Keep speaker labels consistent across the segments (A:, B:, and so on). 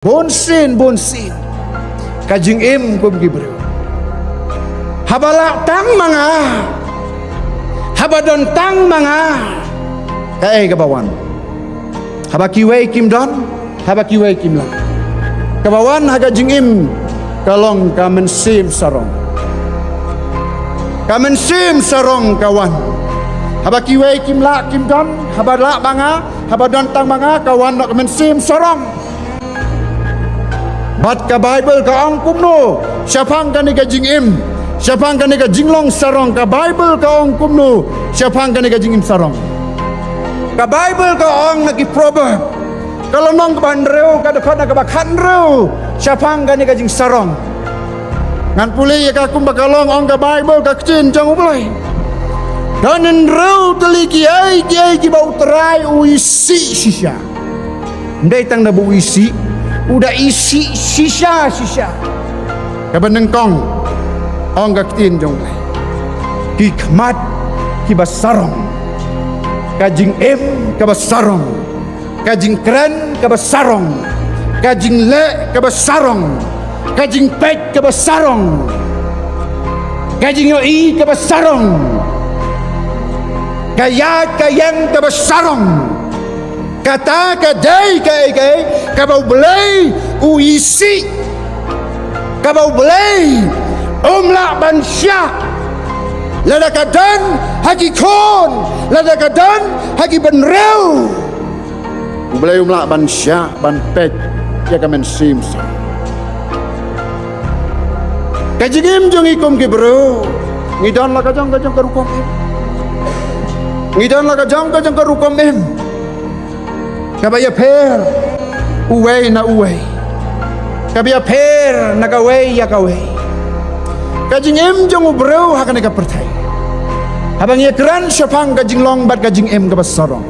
A: Bonsin kajing im kum gibreu habala tang manga habadon tang manga kae kabawan habakiwei kim don habakiwei kim la kabawan haga jing im kalong kamen sim sarong kawan habakiwei kim la kim don habala manga habadon tang manga kawan nak kamen sim sarong bat ka Bible ka ong kumno syapang ka ni ka jing im syapang ka ni ka jinglong sarong ka Bible ka ong kumno syapang ka ni ka jing im sarong ka Bible ka ong nagi proverb kalau nong ka banreu ka dekot na ka bakhanreu syapang ka ni ka jing sarong ngan puli ya ka kum bakalong ong ka Bible ka kcin jang ulai dan enreu teliki ai ki bau terai uisi sisa ndai tang na bu isi udah isi sisa kabenengkong ong gaktin jong hikmat kibasarong kajing em kabasarong kajing keren kabasarong kajing le kabasarong kajing pet kabasarong kajing yoi kabasarong kayang kabasarong kata kadai kai kabau belai uisi kabau belai umla bansya lada kadan hagi kon lada kadan hagi benreu belai umla bansya ban pet ya kamen simsa kajigim jong ikum ki bro ngidon la kajong karukom em ngidon la kajong karukom em kabaya per uwei na uwei kabaya per na kawei ya kawei kajing em jong ubreu hakane ka pertai habang ye kran syapang kajing long bat kajing em ka basarong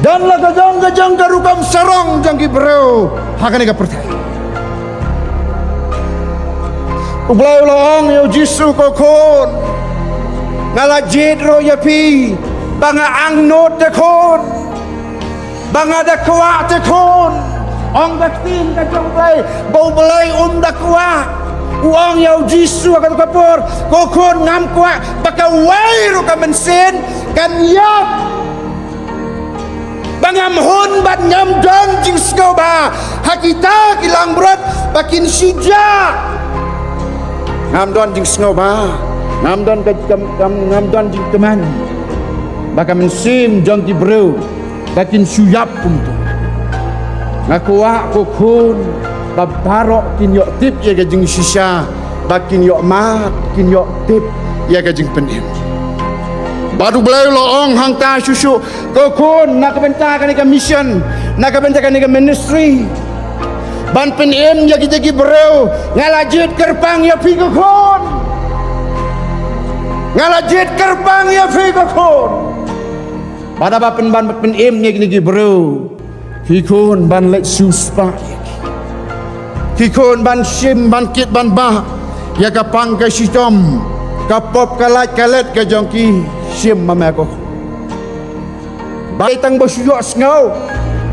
A: dan la kajong ka rukam sarong jang ki breu hakane ka pertai ublai long yo jisu kokon ngala jedro ya pi banga ang not de kon banga da kuat te kon ong baktin ka jong play bau belai da kuat uang yau jisu ka kapor kokon ngam kuat baka wai ro ka mensen kan yap bangam hon bat ngam dong jing skoba hakita kilang berat bakin sija ngam don jing skoba ngam don jing teman baka mensim jong ki bro bakin suyap kumtu ngakuak kokun babarok kin yok tip ya gajing sisa bakin yok mat kin yok tip ya gajing penim baru belai loong hang ta susu kokun nak bentakan ni mission nak bentakan ni ministry ban penim ya kita breu ngalajit kerpang ya pi kokun ngalajit kerpang ya pi kokun pada bapen ban pen em ni bro kikon ban lek suspa kikon ban sim ban kit ban bah ya kapang ka sitom kapop kalat ka jongki sim mama ko bai tang bosyo sngo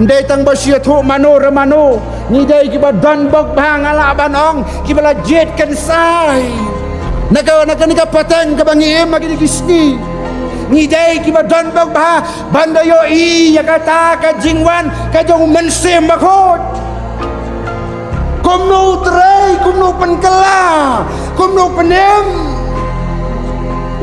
A: ndai tang bosyo thu mano ramano ni dai ki badan bok bang ala banong ki bala jet kan sai naga ni ka patang ka bangi em magi gisni ni dai ki badon bang ba banda yo i ya kata ka jingwan ka jong mensem bakot kumno trai kumno penkela kumno penem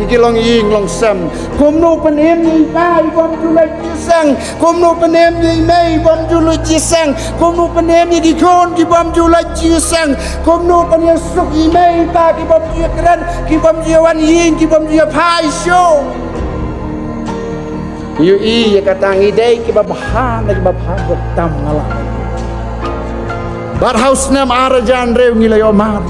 A: iki long ying long sam kumno penem ni pai bom julai jisang kumno penem ni mai bom julai jisang kumno penem ni dikon ki bom julai jisang kumno penem suk i mai pa ki bom ju kran ki bom ju wan ying ki bom ju pai show yu i ya kata ngidai ki babahan lagi babahan betam ngalah bar house nam arajan rew ngilay omat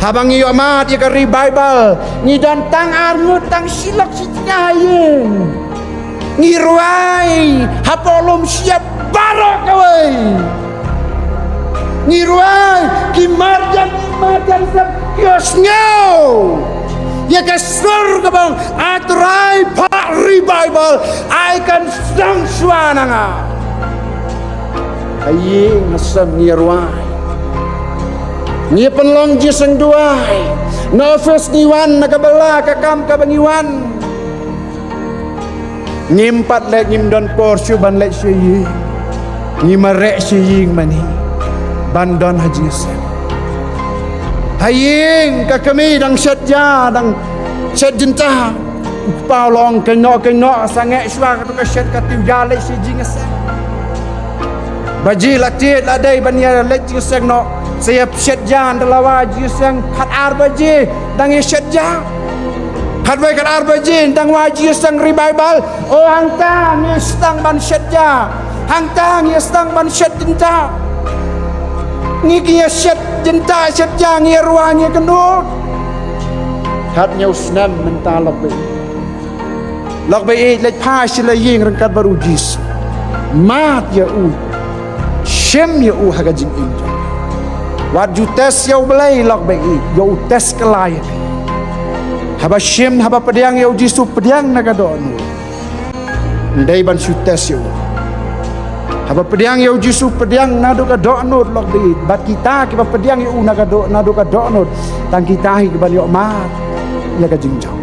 A: habang iyo amat ya kari Bible ngidan tang arngut tang silok sitnyayin ngirwai hapolom siap barok kawai ngirwai kimarjan sab kiosngaw ya kasur kabang atrai pak revival I can sang suana nga Aying nasam nirwai. Ni penlong jiseng duai. Nofes niwan nakabala kakam kabangiwan. Ngimpat lek ngimdon por syuban lek syiyi. Ngimarek syiying mani. Bandon haji sen. Haying kakami dang syadja dang syad jentah. Paulong kenok sangat syuah katu kasyad katu jale syijing sen. Baji latit ladai bania lek jiseng no. Saya syadja dalawa jiseng khat arbaji dang syadja. Khatwai kat arbaji dang waji jiseng revival. Oh hangta ni stang ban syadja. Hangta ni stang ban syad jentah. Ni kia syad jentah syadja ni ruang ni kendut. Khatnya usnam mentah lebih. Lebih lek pas laying rengkat baru jis. Mat ya u. Syem ya u hagajing injang. Wat ju tes yau belai lebih yau tes kelai. Haba syem haba pediang yau jisu pediang nagadon. Ndai ban su tes yau. Haba pediang yau jisu pediang nadu kadon lebih. Bat kita kiba pediang yau nadu kadon. Tang kita hi kiba yau mat ya kajing jang.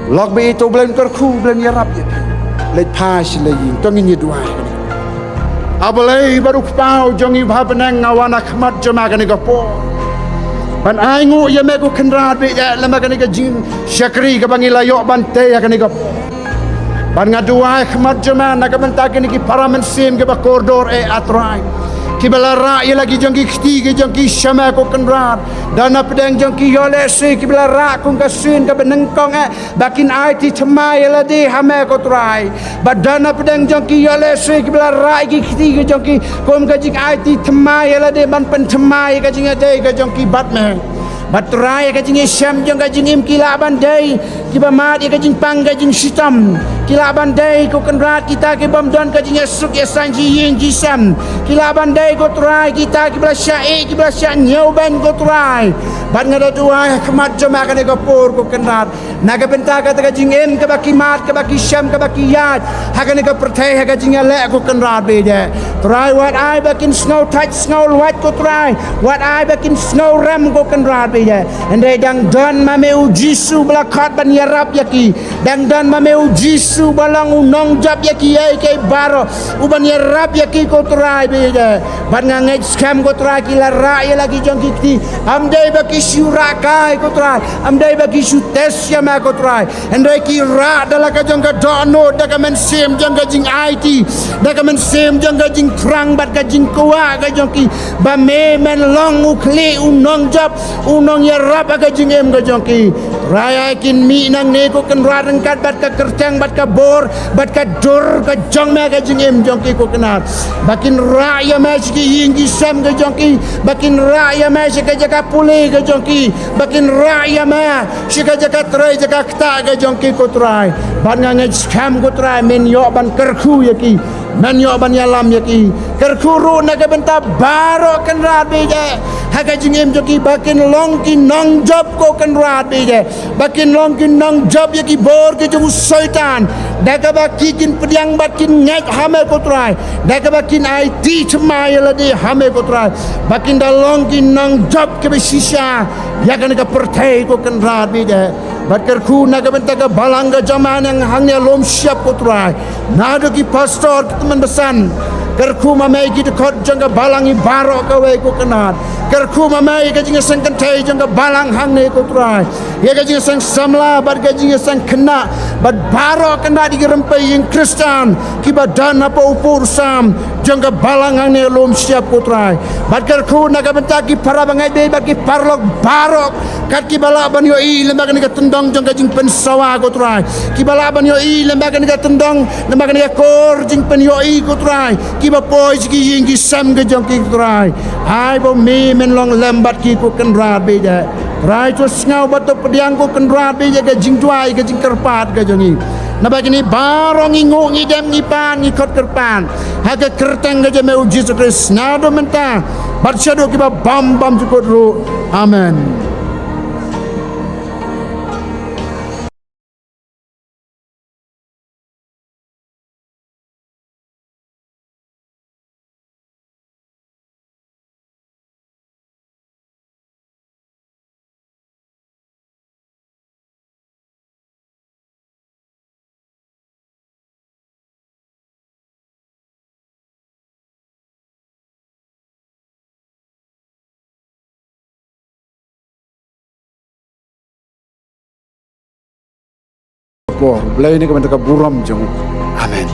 A: Lebih itu belum kerku belum yarap ya. Lek pas laying tongin ye duai. Abalai baru pau jongi bhabenang ngawana khmat jama kani gapo. Ban aingu ye megu khenrat be ya lama kani ka jin syakri ka bangila yok bante ya kani gapo. Ban ngaduai khmat jama na ka banta kani ki paramen sim ke ba koridor atrai. Ki belara ye lagi jongi khti ke jongi syama ko khenrat. Dana pedang jongi yole si ki belara kung ka sin ka benengkong bakin ai ti thmai la di hame ko trai. Badana pedang jongi yole si ki belara ki khti ke jongi kom ka jing ai ti thmai la di ban pen thmai ka jing ade ka jongi batme. Batrai ka jing syam jong ka jing im kila bandai ki ba mat ka jing pang ka jing sitam. Kila bandai ko kenrat kita ke bom don ka jing suk ya sanji yin ji sam. Kila bandai ko trai kita ki bla syai ki bla syak nyau ban ko trai. Ban ngada tuai khmat jama ka ne ko por ko kenrat. Naga benta ka ta jing em ka baki mat ka baki syam ka baki yat. Ha ka ne ko perthai ha ka jing le ko kenrat be je. Trai wat ai bakin snow touch snow wat ko trai. Wat ai bakin snow ram ko kenrat be je. Andai dang don mameu jisu bla khat ban yarap yaki. Dang don mameu jisu balang unong jap yaki ai ke baro uban yarap yaki ko trai be je. Ban ngai scam ko trai kila ra ya lagi jong kiti. Amdai baki syurakai ko trai. Amdai baki sutes ya ma ko trai. Andai ki ra dala ka jong ka dono da ka men sem jong ka jing IT. Da ka men sem jong ka jing trang bat ka jing kwa ka jong ki ba me men long ukli unong jap unong yarap ka jing em ka jong ki. Raya kin mi nang ne ko kan ra rengkat bat ka kertang bat ka bor bat ka dur ka jong me ka jing em jong ki ko kenal. Bakin raya ma ki yingi sam ka jong ki. Bakin raya ma ka jaka puli ka jong ki. Bakin raya ma ka jaka trai jaka kta ka jong ki ko trai. Ban ngai scam ko trai men yo ban kerku yaki. Men yo ban yalam yaki. Kerku ru na ka benta baro kan rat be je. Ha ka jing em jong ki bakin long ki nong job ko kan rat be je. Bakin long ki nong job yaki bor ke jung syaitan. Daka baki kin pediang bakin ngai hame ko trai. Daka bakin IT chmai la di hame ko trai. Bakin da long ki nong job ke be shisha. Ya kan ka perthai ko kan rat be je. Bakar ku na ka benta ka balang ka zaman yang hangnya lom siap ko trai. Nado ki pastor teman besan. Kerku mamai ki dekot jangka balang i barok ka we ko kenat. Kerku mamai ka jinga sang kentai jangka balang hang ne ko trai. Ya ka jinga sang samla bat ka jinga sang kena bat barok kena di rempai yang Kristen ki badan apa upur sam jangka balang hang ne lom siap ko trai. Bat kerku na ka benta ki para bangai be bat ki parlok barok kat ki bala ban yo i lembaga ni ka tendong jangka jing pensawa ko trai. Ki bala ban yo i lembaga ni ka tendong lembaga ni ka kor jing pen yo i ko trai. Kiba poi ki yingi sam ke jong ki trai ai bo me men long lambat ki ko kan ra be ja trai to ngau bat pediang ko kan ra be ja ke jing tuai ke jing kerpat ke jongi na ba ni barong ngi ngi dem ngi pan ngi kot kerpan ha ke kerteng ke je me uji Jesus na do menta bat shado kiba bam bam jukot ru amen. ko, blay ni ka man ka buram jong. Amen.